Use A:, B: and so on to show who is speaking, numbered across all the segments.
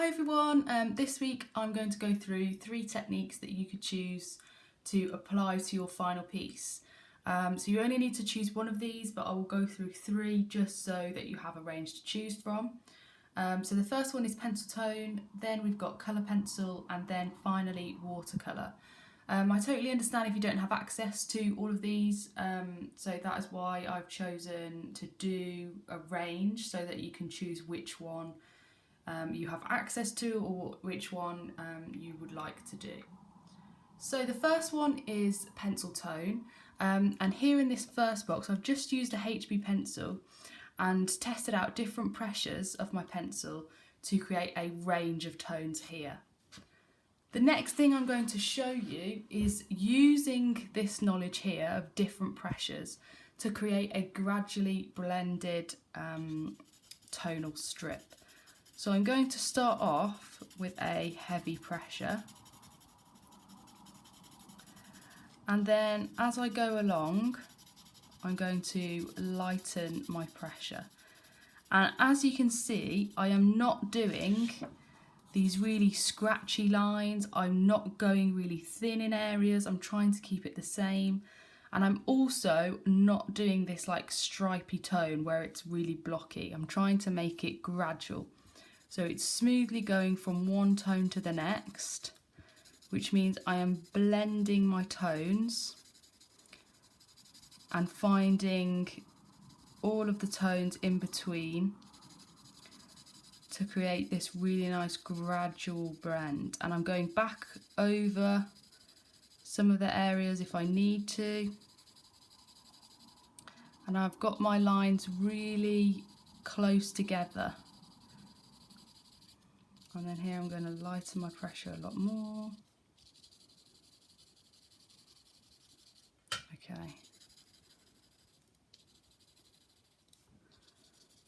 A: Hi everyone, this week I'm going to go through 3 techniques that you could choose to apply to your final piece. So you only need to choose one of these, but I will go through 3 just so that you have a range to choose from. So the first one is pencil tone, then we've got colour pencil, and then finally watercolour. I totally understand if you don't have access to all of these, so that is why I've chosen to do a range so that you can choose which one you have access to or which one you would like to do. So the first one is pencil tone, and here in this first box I've just used a HB pencil and tested out different pressures of my pencil to create a range of tones here. The next thing I'm going to show you is using this knowledge here of different pressures to create a gradually blended tonal strip. So I'm going to start off with a heavy pressure, and then as I go along I'm going to lighten my pressure. And as you can see, I am not doing these really scratchy lines, I'm not going really thin in areas, I'm trying to keep it the same. And I'm also not doing this like stripy tone where it's really blocky. I'm trying to make it gradual. So it's smoothly going from one tone to the next, which means I am blending my tones and finding all of the tones in between to create this really nice gradual blend. And I'm going back over some of the areas if I need to. And I've got my lines really close together. And then here I'm going to lighten my pressure a lot more. Okay.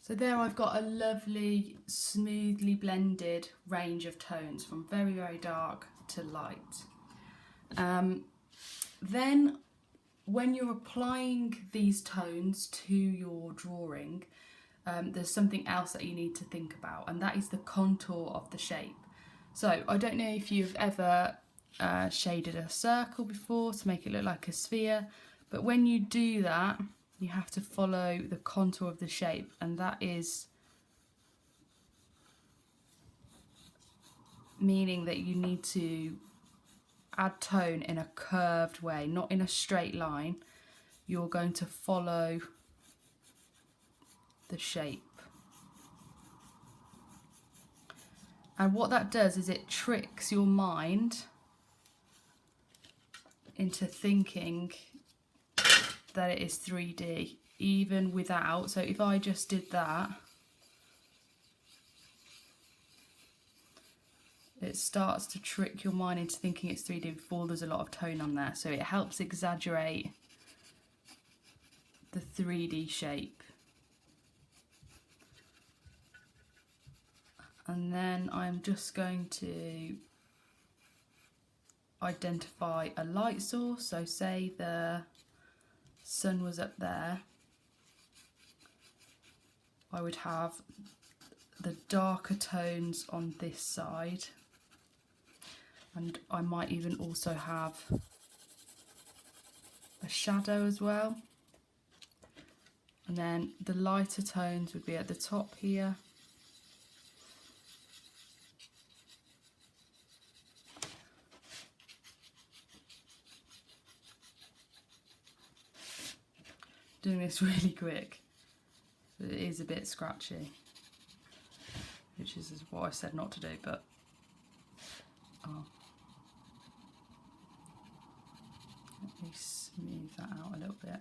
A: So there I've got a lovely, smoothly blended range of tones from very, very dark to light. Then when you're applying these tones to your drawing, there's something else that you need to think about, and that is the contour of the shape. So I don't know if you've ever shaded a circle before to make it look like a sphere, but when you do that you have to follow the contour of the shape, and that is meaning that you need to add tone in a curved way, not in a straight line. You're going to follow the shape. And what that does is it tricks your mind into thinking that it is 3D, even without. So if I just did that, it starts to trick your mind into thinking it's 3D before there's a lot of tone on there. So it helps exaggerate the 3D shape. And then I'm just going to identify a light source. So say the sun was up there, I would have the darker tones on this side, and I might even also have a shadow as well. And then the lighter tones would be at the top here. Doing this really quick, it is a bit scratchy, which is what I said not to do, but let me smooth that out a little bit.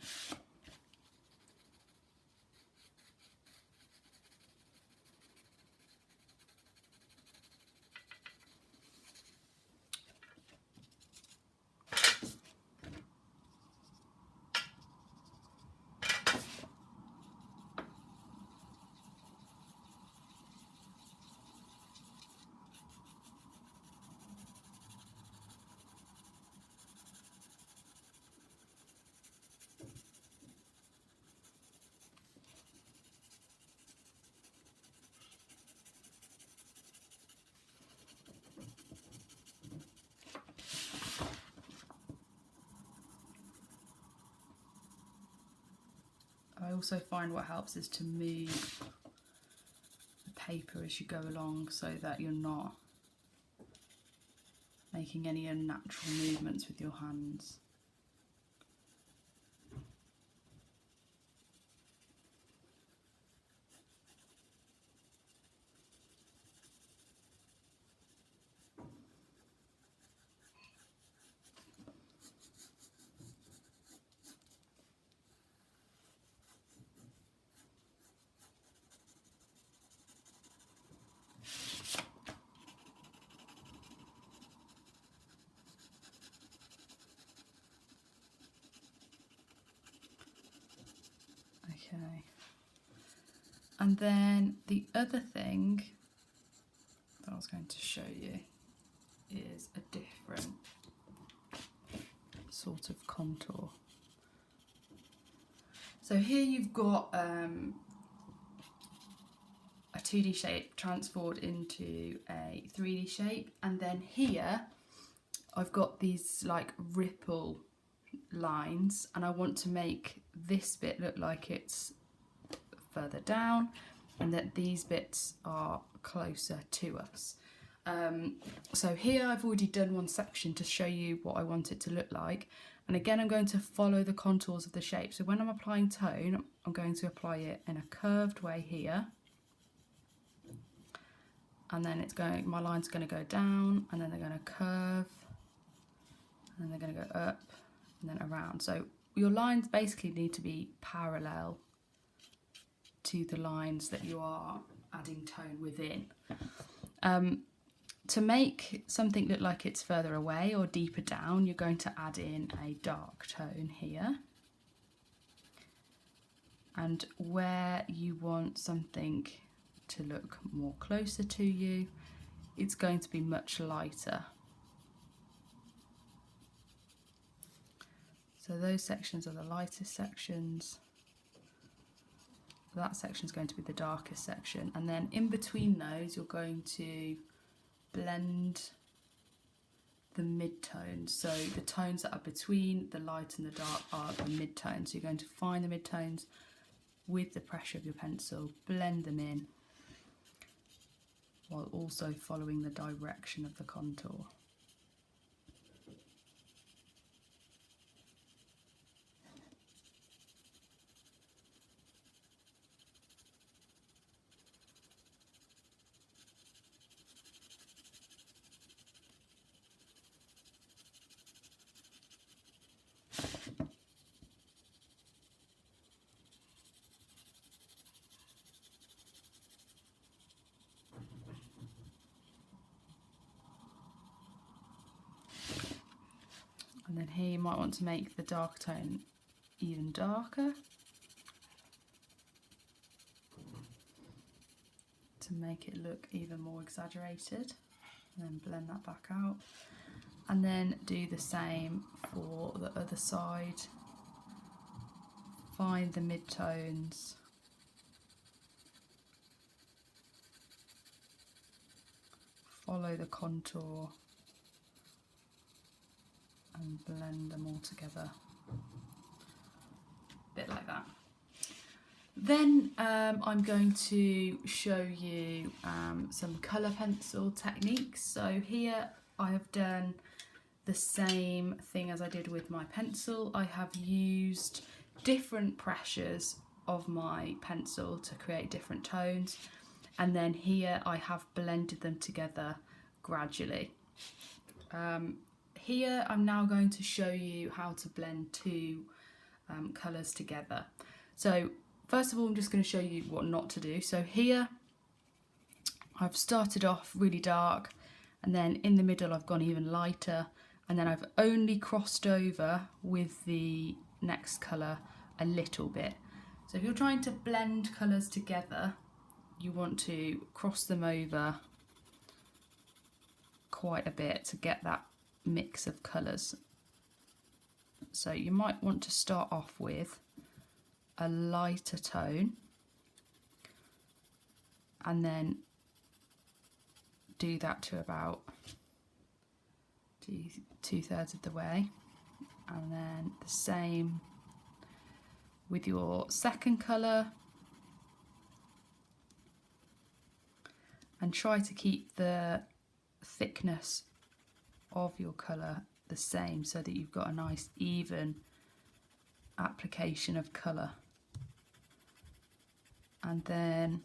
A: also find what helps is to move the paper as you go along so that you're not making any unnatural movements with your hands. Okay, and then the other thing that I was going to show you is a different sort of contour. So here you've got a 2D shape transformed into a 3D shape, and then here I've got these like ripple lines, and I want to make this bit look like it's further down and that these bits are closer to us. So here I've already done one section to show you what I want it to look like, and again I'm going to follow the contours of the shape. So when I'm applying tone, I'm going to apply it in a curved way here, and then my line's going to go down, and then they're going to curve, and then they're going to go up and then around. So your lines basically need to be parallel to the lines that you are adding tone within. To make something look like it's further away or deeper down, you're going to add in a dark tone here. And where you want something to look more closer to you, it's going to be much lighter. So those sections are the lightest sections. That section is going to be the darkest section, and then in between those you're going to blend the mid-tones. So the tones that are between the light and the dark are the mid-tones. So you're going to find the mid-tones with the pressure of your pencil, blend them in, while also following the direction of the contour. And then here you might want to make the dark tone even darker to make it look even more exaggerated, and then blend that back out, and then do the same for the other side. Find the mid-tones, follow the contour and blend them all together, a bit like that. Then I'm going to show you some colour pencil techniques. So here I have done the same thing as I did with my pencil. I have used different pressures of my pencil to create different tones, and then here I have blended them together gradually. Here I'm now going to show you how to blend two colours together. So first of all, I'm just going to show you what not to do. So here I've started off really dark, and then in the middle I've gone even lighter, and then I've only crossed over with the next colour a little bit. So if you're trying to blend colours together, you want to cross them over quite a bit to get that mix of colours. So you might want to start off with a lighter tone and then do that to about 2/3 of the way, and then the same with your second colour, and try to keep the thickness of your colour the same so that you've got a nice even application of colour. And then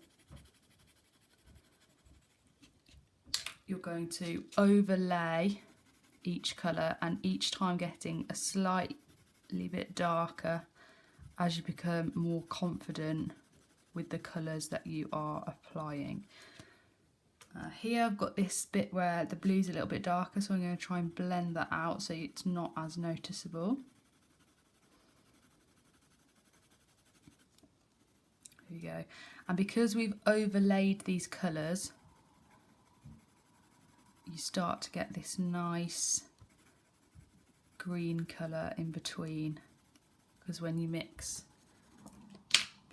A: you're going to overlay each colour, and each time getting a slightly bit darker as you become more confident with the colours that you are applying. Here I've got this bit where the blue's a little bit darker, so I'm going to try and blend that out so it's not as noticeable. There we go. And because we've overlaid these colours, you start to get this nice green colour in between, because when you mix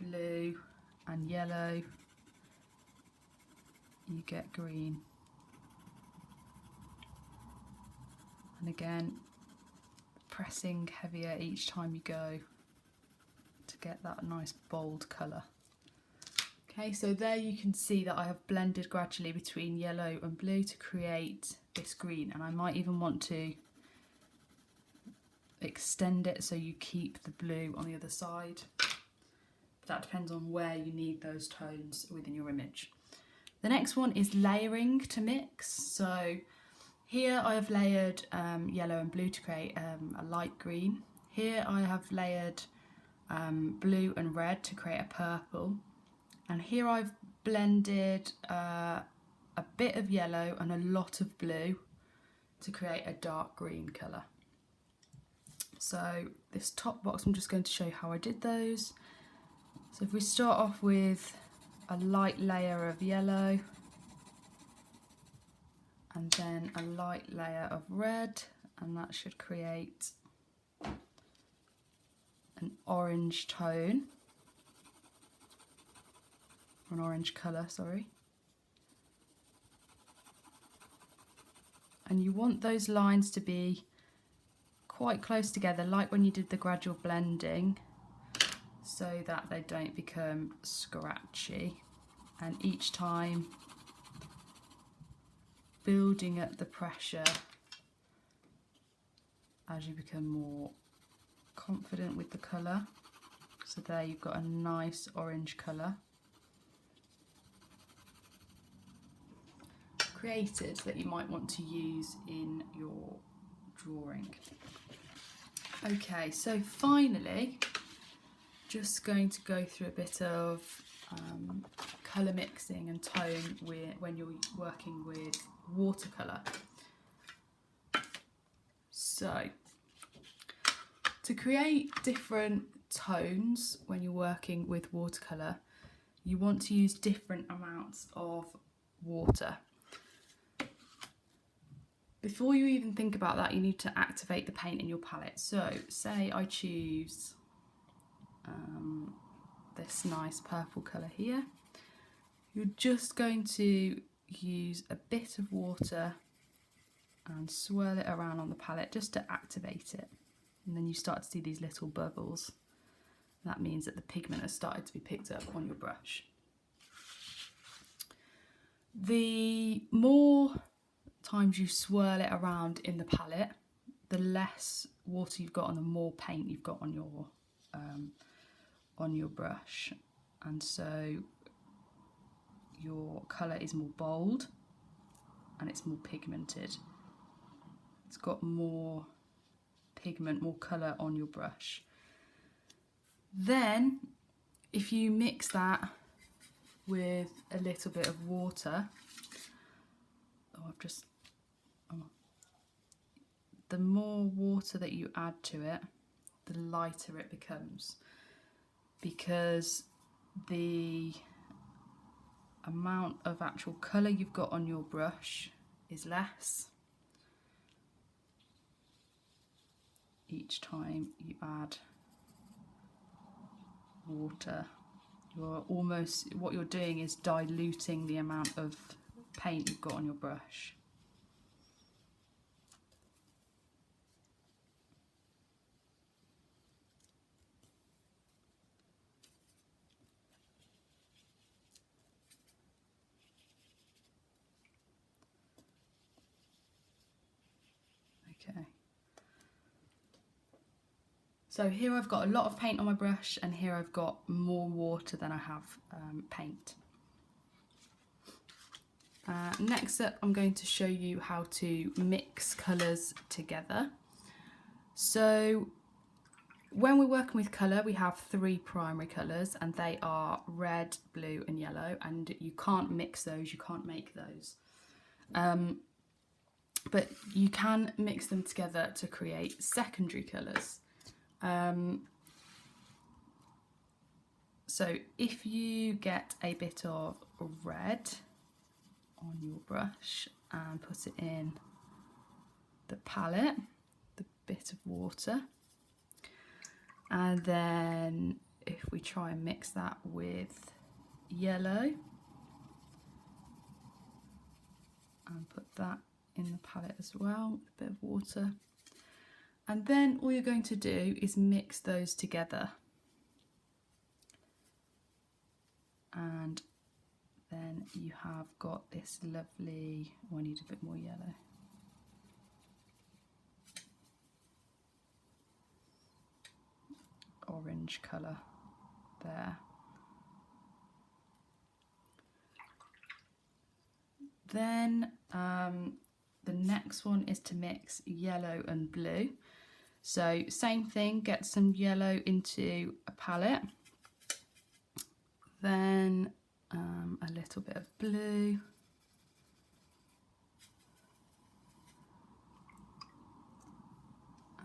A: blue and yellow, you get green. And again, pressing heavier each time you go to get that nice bold colour. Okay, so there you can see that I have blended gradually between yellow and blue to create this green, and I might even want to extend it so you keep the blue on the other side. But that depends on where you need those tones within your image. The next one is layering to mix. So here I have layered yellow and blue to create a light green. Here I have layered blue and red to create a purple. And here I've blended a bit of yellow and a lot of blue to create a dark green colour. So this top box, I'm just going to show you how I did those. So if we start off with a light layer of yellow and then a light layer of red, and that should create an orange tone, an orange colour, sorry. And you want those lines to be quite close together, like when you did the gradual blending, so that they don't become scratchy. And each time building up the pressure as you become more confident with the colour. So there you've got a nice orange colour created that you might want to use in your drawing. Okay, so finally, just going to go through a bit of colour mixing and tone when you're working with watercolour. So, to create different tones when you're working with watercolour, you want to use different amounts of water. Before you even think about that, you need to activate the paint in your palette. So, say I choose this nice purple colour here. You're just going to use a bit of water and swirl it around on the palette just to activate it. And then you start to see these little bubbles. That means that the pigment has started to be picked up on your brush. The more times you swirl it around in the palette, the less water you've got and the more paint you've got on your brush, and so your colour is more bold and it's more pigmented. It's got more pigment, more colour on your brush. Then if you mix that with a little bit of water, the more water that you add to it, the lighter it becomes, because the amount of actual colour you've got on your brush is less each time you add water. What you're doing is diluting the amount of paint you've got on your brush. Okay. So here I've got a lot of paint on my brush, and here I've got more water than I have paint. Next up, I'm going to show you how to mix colours together. So when we're working with colour, we have three primary colours, and they are red, blue and yellow, and you can't mix those, you can't make those. But you can mix them together to create secondary colours. So if you get a bit of red on your brush and put it in the palette, the bit of water, and then if we try and mix that with yellow and put that in the palette as well, a bit of water, and then all you're going to do is mix those together, and then you have got this lovely, oh, I need a bit more yellow. Orange colour there. Then the next one is to mix yellow and blue. So same thing, get some yellow into a palette, then a little bit of blue,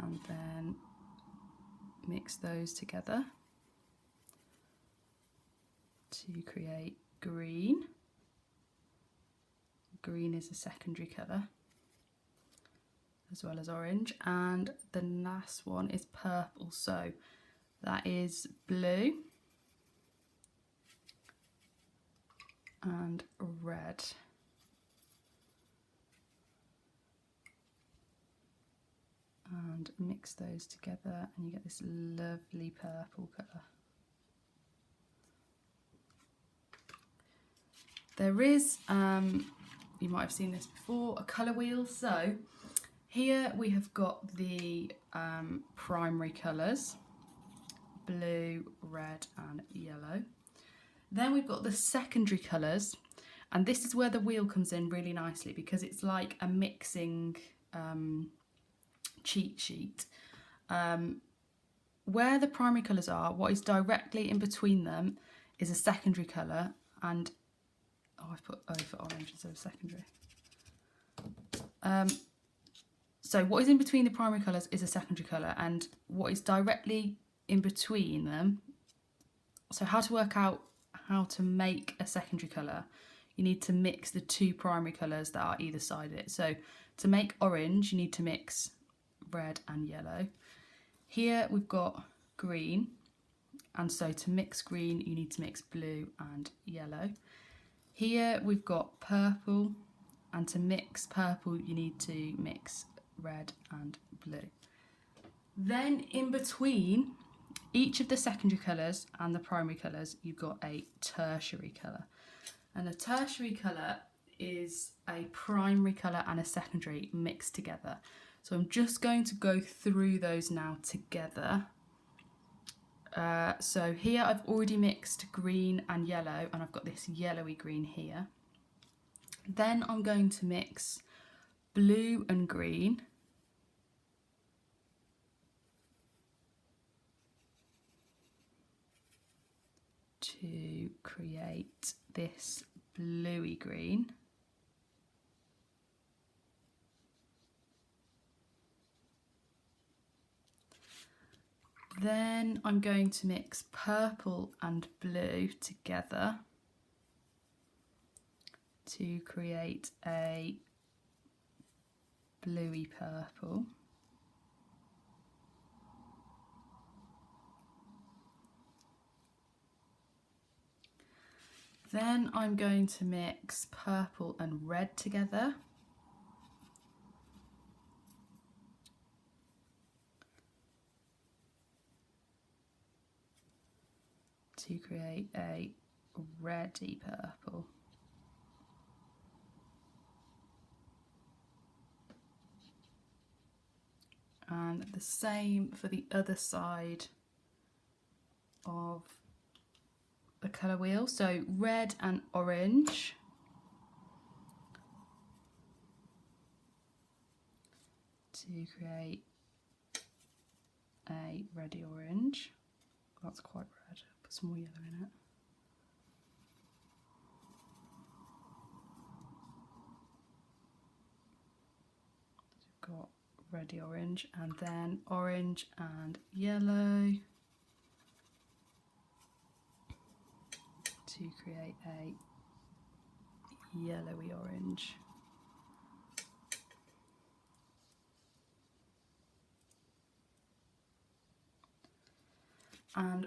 A: and then mix those together to create green. Green is a secondary colour, as well as orange, and the last one is purple, so that is blue and red. And mix those together and you get this lovely purple colour. There is, you might have seen this before, a colour wheel. So here we have got the primary colours, blue, red and yellow. Then we've got the secondary colours, and this is where the wheel comes in really nicely, because it's like a mixing cheat sheet. Where the primary colours are, what is directly in between them is a secondary colour, and I've put over orange instead of secondary. So what is in between the primary colours is a secondary colour, and what is directly in between them, so how to work out how to make a secondary colour, you need to mix the two primary colours that are either side of it. So to make orange, you need to mix red and yellow. Here we've got green, and so to mix green you need to mix blue and yellow. Here we've got purple, and to mix purple you need to mix red and blue. Then in between each of the secondary colours and the primary colours you've got a tertiary colour, and a tertiary colour is a primary colour and a secondary mixed together. So I'm just going to go through those now together. So here I've already mixed green and yellow, and I've got this yellowy green here. Then I'm going to mix blue and green. To create this bluey green. Then I'm going to mix purple and blue together to create a bluey purple. Then I'm going to mix purple and red together to create a reddy purple. and the same for the other side of the colour wheel. So red and orange. To create a reddy orange. That's quite red. Put some more yellow in it. So we've got reddy orange and then orange and yellow to create a yellowy orange. And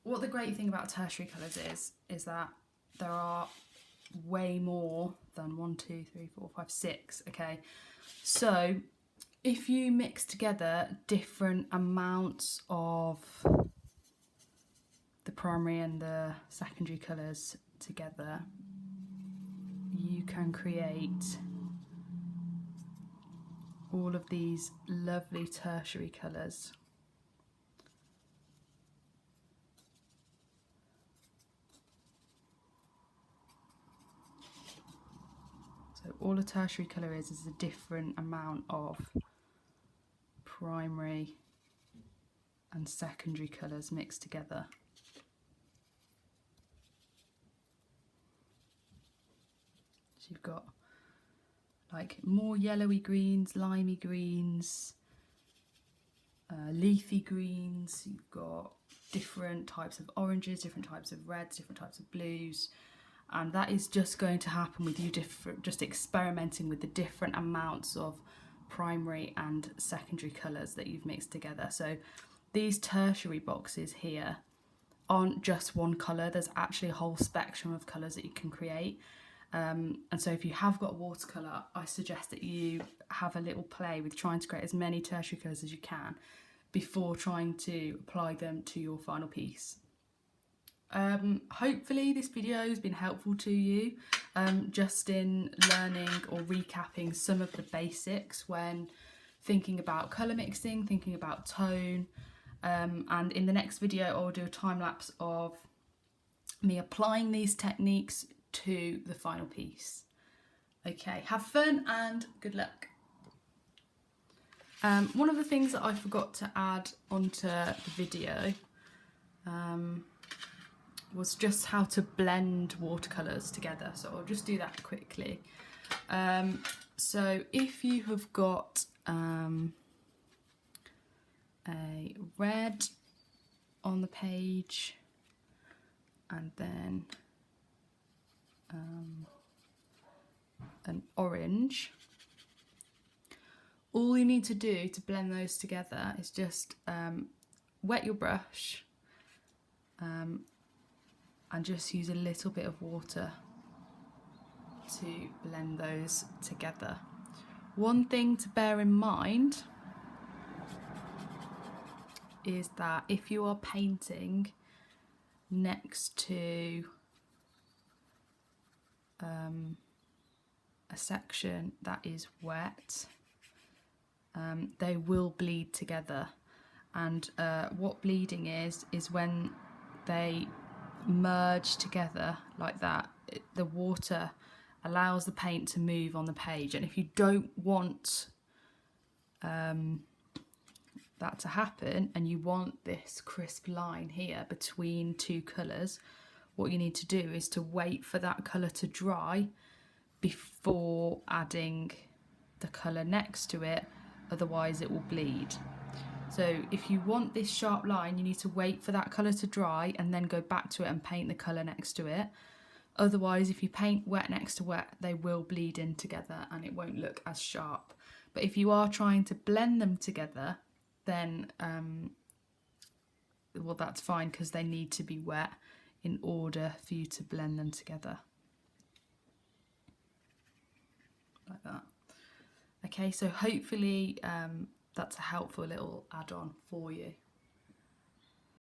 A: what the great thing about tertiary colours is that there are way more than 1, 2, 3, 4, 5, 6. Okay, so if you mix together different amounts of the primary and the secondary colours together, you can create all of these lovely tertiary colours. So all a tertiary colour is a different amount of primary and secondary colours mixed together. So you've got like more yellowy greens, limey greens, leafy greens. You've got different types of oranges, different types of reds, different types of blues. And that is just going to happen with you just experimenting with the different amounts of primary and secondary colours that you've mixed together. So these tertiary boxes here aren't just one colour, there's actually a whole spectrum of colours that you can create. And so if you have got watercolour, I suggest that you have a little play with trying to create as many tertiary colours as you can before trying to apply them to your final piece. Hopefully this video has been helpful to you, just in learning or recapping some of the basics when thinking about colour mixing, thinking about tone, and in the next video I'll do a time lapse of me applying these techniques to the final piece. Okay, have fun and good luck. One of the things that I forgot to add onto the video was just how to blend watercolours together, so I'll just do that quickly. So if you have got a red on the page and then an orange, all you need to do to blend those together is just wet your brush and just use a little bit of water to blend those together. One thing to bear in mind is that if you are painting next to a section that is wet, they will bleed together. And what bleeding is when they merge together like that, the water allows the paint to move on the page. And if you don't want that to happen and you want this crisp line here between two colours, what you need to do is to wait for that colour to dry before adding the colour next to it, otherwise it will bleed. So if you want this sharp line, you need to wait for that colour to dry and then go back to it and paint the colour next to it. Otherwise, if you paint wet next to wet, they will bleed in together and it won't look as sharp. But if you are trying to blend them together, then well, that's fine, because they need to be wet in order for you to blend them together. Like that. Okay, so hopefully that's a helpful little add-on for you.